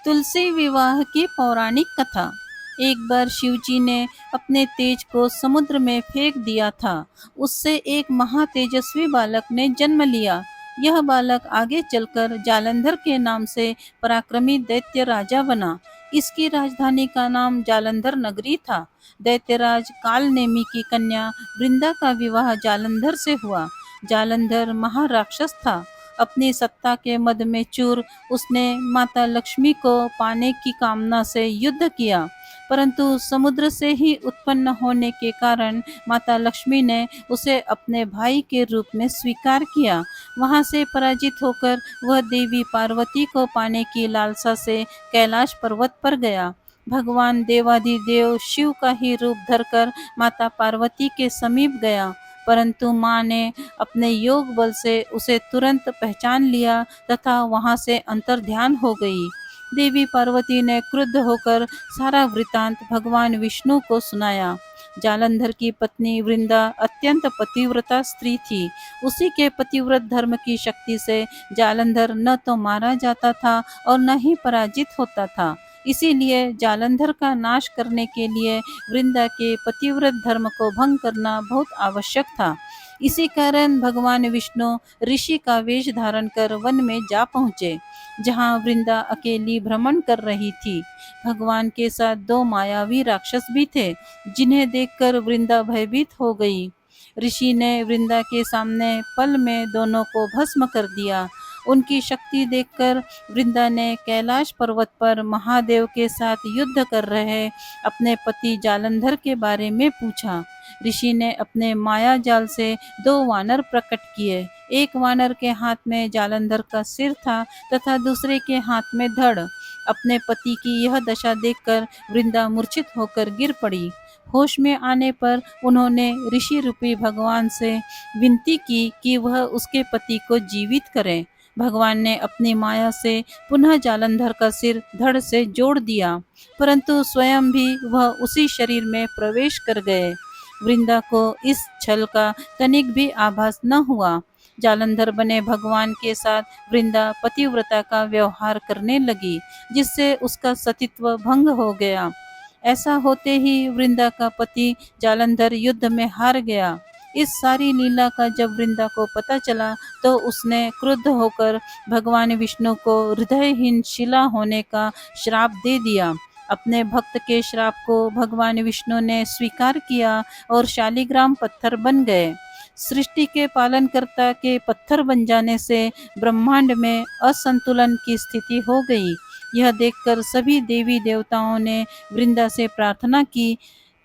तुलसी विवाह की पौराणिक कथा। एक बार शिवजी ने अपने तेज को समुद्र में फेंक दिया था। उससे एक महातेजस्वी बालक ने जन्म लिया। यह बालक आगे चलकर जालंधर के नाम से पराक्रमी दैत्य राजा बना। इसकी राजधानी का नाम जालंधर नगरी था। दैत्यराज कालनेमी की कन्या वृंदा का विवाह जालंधर से हुआ। जालंधर महाराक्षस था। अपनी सत्ता के मद में चूर उसने माता लक्ष्मी को पाने की कामना से युद्ध किया, परंतु समुद्र से ही उत्पन्न होने के कारण माता लक्ष्मी ने उसे अपने भाई के रूप में स्वीकार किया। वहां से पराजित होकर वह देवी पार्वती को पाने की लालसा से कैलाश पर्वत पर गया। भगवान देवाधिदेव शिव का ही रूप धरकर माता पार्वती के समीप गया, परंतु माँ ने अपने योग बल से उसे तुरंत पहचान लिया तथा वहां से अंतर्ध्यान हो गई। देवी पार्वती ने क्रुद्ध होकर सारा वृतांत भगवान विष्णु को सुनाया। जालंधर की पत्नी वृंदा अत्यंत पतिव्रता स्त्री थी। उसी के पतिव्रत धर्म की शक्ति से जालंधर न तो मारा जाता था और न ही पराजित होता था। इसीलिए जालंधर का नाश करने के लिए वृंदा के पतिव्रत धर्म को भंग करना बहुत आवश्यक था। इसी कारण भगवान विष्णु ऋषि का वेश धारण कर वन में जा पहुँचे, जहाँ वृंदा अकेली भ्रमण कर रही थी। भगवान के साथ दो मायावी राक्षस भी थे, जिन्हें देखकर वृंदा भयभीत हो गई। ऋषि ने वृंदा के सामने पल में दोनों को भस्म कर दिया। उनकी शक्ति देखकर वृंदा ने कैलाश पर्वत पर महादेव के साथ युद्ध कर रहे अपने पति जालंधर के बारे में पूछा। ऋषि ने अपने माया जाल से दो वानर प्रकट किए। एक वानर के हाथ में जालंधर का सिर था तथा दूसरे के हाथ में धड़। अपने पति की यह दशा देखकर वृंदा मूर्छित होकर गिर पड़ी। होश में आने पर उन्होंने ऋषि रूपी भगवान से विनती की कि वह उसके पति को जीवित करें। भगवान ने अपनी माया से पुनः जालंधर का सिर धड़ से जोड़ दिया, परंतु स्वयं भी वह उसी शरीर में प्रवेश कर गए। वृंदा को इस छल का तनिक भी आभास न हुआ। जालंधर बने भगवान के साथ वृंदा पतिव्रता का व्यवहार करने लगी, जिससे उसका सतीत्व भंग हो गया। ऐसा होते ही वृंदा का पति जालंधर युद्ध में हार गया। इस सारी लीला का जब वृंदा को पता चला तो उसने क्रुद्ध होकर भगवान विष्णु को हृदयहीन शिला होने का श्राप दे दिया। अपने भक्त के श्राप को भगवान विष्णु ने स्वीकार किया और शालिग्राम पत्थर बन गए। सृष्टि के पालनकर्ता के पत्थर बन जाने से ब्रह्मांड में असंतुलन की स्थिति हो गई। यह देखकर सभी देवी देवताओं ने वृंदा से प्रार्थना की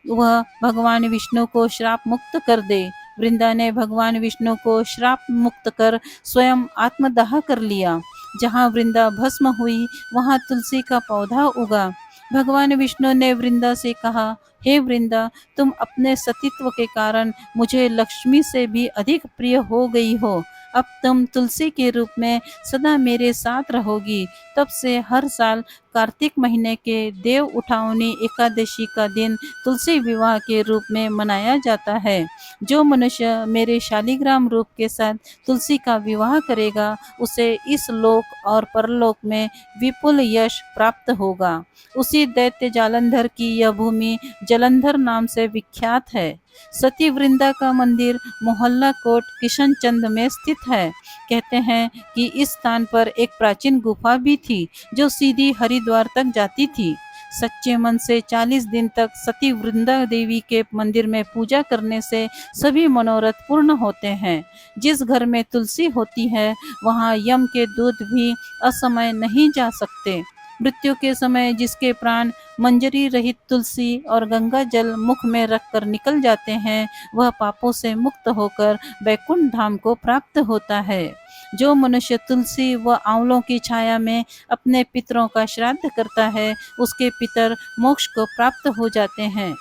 वह भगवान विष्णु को श्राप मुक्त कर दे। वृंदा ने भगवान विष्णु को श्राप मुक्त कर स्वयं आत्मदाह कर लिया। जहाँ वृंदा भस्म हुई वहाँ तुलसी का पौधा उगा। भगवान विष्णु ने वृंदा से कहा, हे वृंदा, तुम अपने सतीत्व के कारण मुझे लक्ष्मी से भी अधिक प्रिय हो गई हो। अब तुम तुलसी के रूप में सदा मेरे साथ रहोगी। तब से हर साल कार्तिक महीने के देव उठावनी एकादशी का दिन तुलसी विवाह के रूप में मनाया जाता है। जो मनुष्य मेरे शालिग्राम रूप के साथ तुलसी का विवाह करेगा, उसे इस लोक और परलोक में विपुल यश प्राप्त होगा। उसी दैत्य जालंधर की यह भूमि जलंधर नाम से विख्यात है। सती वृंदा का मंदिर मोहल्ला कोट किशनचंद में स्थित है। कहते हैं कि इस स्थान पर एक प्राचीन गुफा भी थी जो सीधी हरिद्वार तक जाती थी। सच्चे मन से 40 दिन तक सती वृंदा देवी के मंदिर में पूजा करने से सभी मनोरथ पूर्ण होते हैं। जिस घर में तुलसी होती है वहाँ यम के दूत भी असमय नहीं जा सकते। मृत्यु के समय जिसके प्राण मंजरी रहित तुलसी और गंगा जल मुख में रखकर निकल जाते हैं, वह पापों से मुक्त होकर बैकुंठ धाम को प्राप्त होता है। जो मनुष्य तुलसी व आंवलों की छाया में अपने पितरों का श्राद्ध करता है, उसके पितर मोक्ष को प्राप्त हो जाते हैं।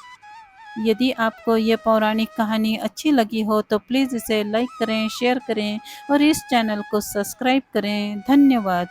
यदि आपको ये पौराणिक कहानी अच्छी लगी हो तो प्लीज़ इसे लाइक करें, शेयर करें और इस चैनल को सब्सक्राइब करें। धन्यवाद।